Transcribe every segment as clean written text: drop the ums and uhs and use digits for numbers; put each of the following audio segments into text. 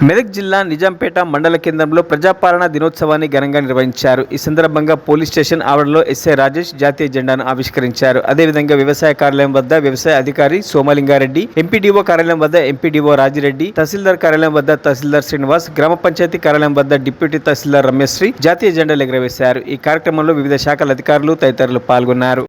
మెదక్ జిల్లా నిజాంపేట మండల కేంద్రంలో ప్రజాపాలన దినోత్సవాన్ని ఘనంగా నిర్వహించారు. ఈ సందర్భంగా పోలీస్ స్టేషన్ ఆవరణలో ఎస్ఐ రాజేష్ జాతీయ జెండాను ఆవిష్కరించారు. అదేవిధంగా వ్యవసాయ కార్యాలయం వద్ద వ్యవసాయ అధికారి సోమలింగారెడ్డి, ఎంపీడీఓ కార్యాలయం వద్ద ఎంపీడీఓ రాజిరెడ్డి, తహసీల్దార్ కార్యాలయం వద్ద తహసీల్దార్ శ్రీనివాస్, గ్రామ పంచాయతీ కార్యాలయం వద్ద డిప్యూటీ తహసీల్దార్ రమ్యశ్రీ జాతీయ జెండాలు ఎగురవేశారు. ఈ కార్యక్రమంలో వివిధ శాఖల అధికారులు తదితరులు పాల్గొన్నారు.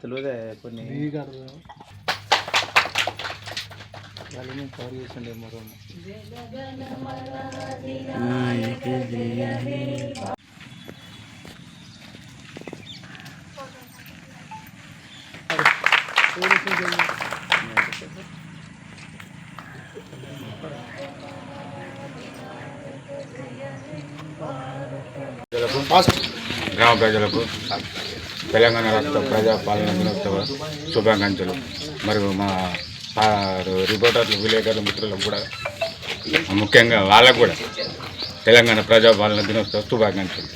తెలియదే కొన్ని కవర్ చేసిండే మరో గ్రామ ప్రజలకు తెలంగాణ రాష్ట్ర ప్రజాపాలన దినోత్సవ శుభాకాంక్షలు. మరియు మా రిపోర్టర్లు, విలేకరుల మిత్రులకు కూడా, ముఖ్యంగా వాళ్ళకు కూడా తెలంగాణ ప్రజాపాలన దినోత్సవ శుభాకాంక్షలు.